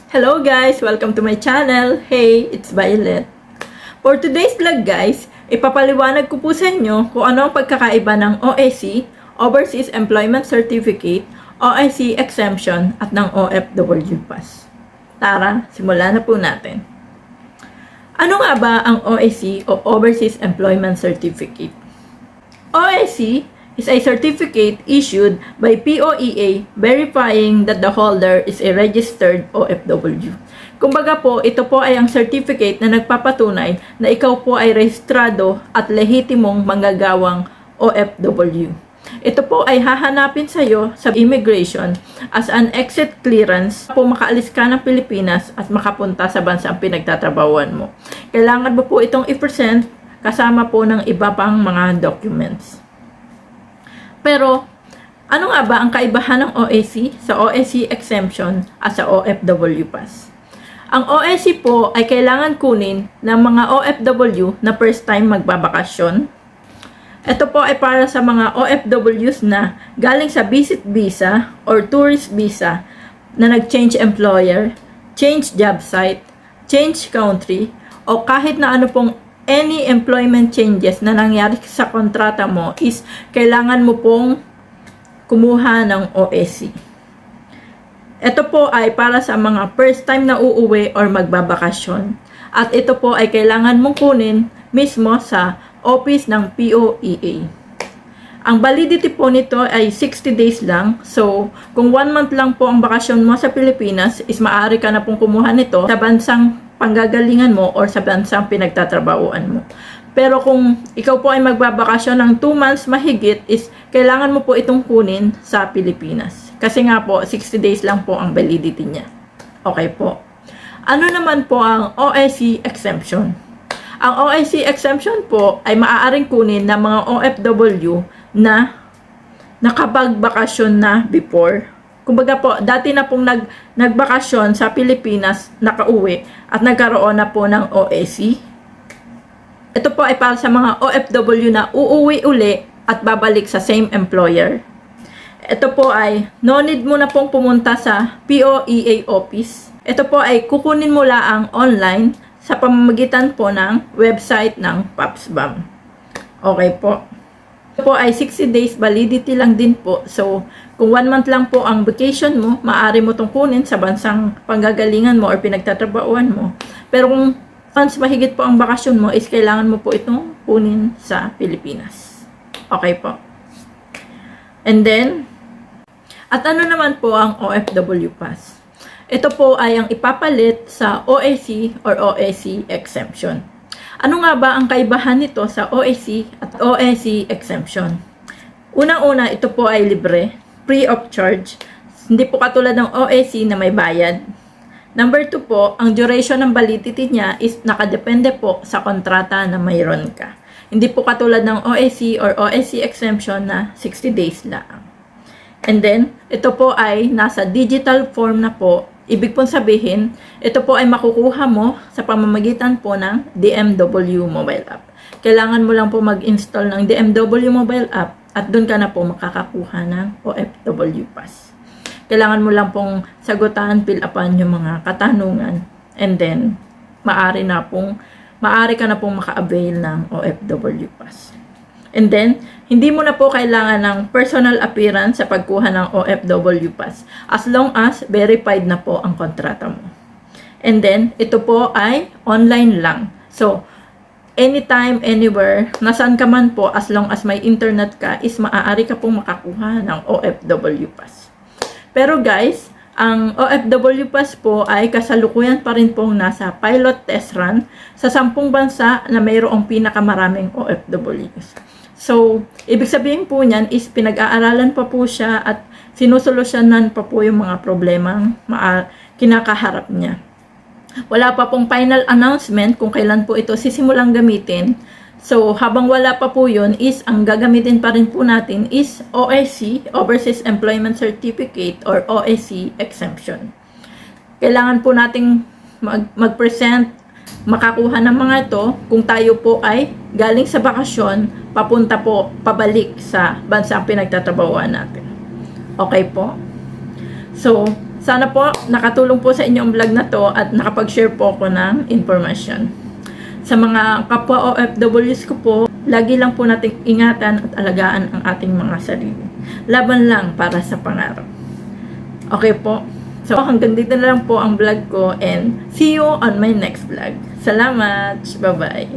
Hello guys! Welcome to my channel. Hey, it's Violet. For today's vlog guys, ipapaliwanag ko po sa inyo kung ano ang pagkakaiba ng OAC, Overseas Employment Certificate, OIC Exemption, at ng OFW Pass. Tara, simulan na po natin. Ano nga ba ang OAC o Overseas Employment Certificate? OAC is a certificate issued by POEA verifying that the holder is a registered OFW. Kumbaga po, ito po ay ang certificate na nagpapatunay na ikaw po ay rehistrado at lehitimong manggagawang OFW. Ito po ay hahanapin sa iyo sa immigration as an exit clearance po makaalis ka ng Pilipinas at makapunta sa bansang pinagtatrabahuan mo. Kailangan mo po itong i-present kasama po ng iba pang mga documents. Pero, ano nga ba ang kaibahan ng OAC sa OAC Exemption at sa OFW Pass? Ang OAC po ay kailangan kunin ng mga OFW na first time magbabakasyon. Ito po ay para sa mga OFWs na galing sa visit visa or tourist visa na nag-change employer, change job site, change country, o kahit na ano pong any employment changes na nangyari sa kontrata mo is kailangan mo pong kumuha ng OAC. Ito po ay para sa mga first time na uuwi or magbabakasyon. At ito po ay kailangan mong kunin mismo sa office ng POEA. Ang validity po nito ay 60 days lang. So, kung 1 month lang po ang bakasyon mo sa Pilipinas, is maaari ka na pong kumuha nito sa bansang panggagalingan mo or sa bansang pinagtatrabahuan mo. Pero kung ikaw po ay magbabakasyon ng 2 months mahigit, is kailangan mo po itong kunin sa Pilipinas. Kasi nga po, 60 days lang po ang validity niya. Okay po. Ano naman po ang OAC Exemption? Ang OAC Exemption po ay maaaring kunin ng mga OFW na nakapagbakasyon na before. Kumbaga po, dati na pong nagbakasyon sa Pilipinas, nakauwi, at nagkaroon na po ng OAC. Ito po ay para sa mga OFW na uuwi uli at babalik sa same employer. Ito po ay, no need mo na pong pumunta sa POEA office. Ito po ay kukunin mo lang online sa pamamagitan po ng website ng PAPSBAM. Okay po. Ito po ay 60 days validity lang din po. So, kung 1 month lang po ang vacation mo, maaari mo itong kunin sa bansang panggagalingan mo or pinagtatrabahuan mo. Pero kung once mahigit po ang bakasyon mo, is kailangan mo po itong kunin sa Pilipinas. Okay po. And then, at ano naman po ang OFW Pass? Ito po ay ang ipapalit sa OAC or OAC Exemption. Ano nga ba ang kaibahan nito sa OAC at OAC Exemption? Unang-una, ito po ay libre, free of charge. Hindi po katulad ng OAC na may bayad. Number 2 po, ang duration ng validity niya is nakadepende po sa kontrata na mayroon ka. Hindi po katulad ng OAC or OAC Exemption na 60 days lang. And then, ito po ay nasa digital form na po. Ibig pong sabihin, ito po ay makukuha mo sa pamamagitan po ng DMW mobile app. Kailangan mo lang po mag-install ng DMW mobile app at doon ka na po makakakuha ng OFW Pass. Kailangan mo lang pong sagutan, fill upan yung mga katanungan, and then maaari ka na pong maka-avail ng OFW Pass. And then, hindi mo na po kailangan ng personal appearance sa pagkuha ng OFW Pass as long as verified na po ang kontrata mo. And then, ito po ay online lang. So, anytime, anywhere, nasaan ka man po, as long as may internet ka, is maaari ka pong makakuha ng OFW Pass. Pero guys, ang OFW Pass po ay kasalukuyan pa rin pong nasa pilot test run sa 10 bansa na mayroong pinakamaraming OFWs. So, ibig sabihin po niyan is pinag-aaralan pa po siya at sinusolusyonan pa po yung mga problemang kinakaharap niya. Wala pa pong final announcement kung kailan po ito sisimulang gamitin. So, habang wala pa po yun is ang gagamitin pa rin po natin is OAC, Overseas Employment Certificate or OAC Exemption. Kailangan po nating mag-present, makakuha ng mga ito kung tayo po ay galing sa bakasyon, pabalik sa bansang pinagtatrabahuan natin. Okay po? So, Sana po nakatulong po sa inyo ang vlog na to at nakapag-share po ako ng information. Sa mga kapwa OFWs ko po, lagi lang po nating ingatan at alagaan ang ating mga sarili. Laban lang para sa pangarap. Okay po? So hanggang dito na lang po ang vlog ko and see you on my next vlog. Salamat! Bye-bye!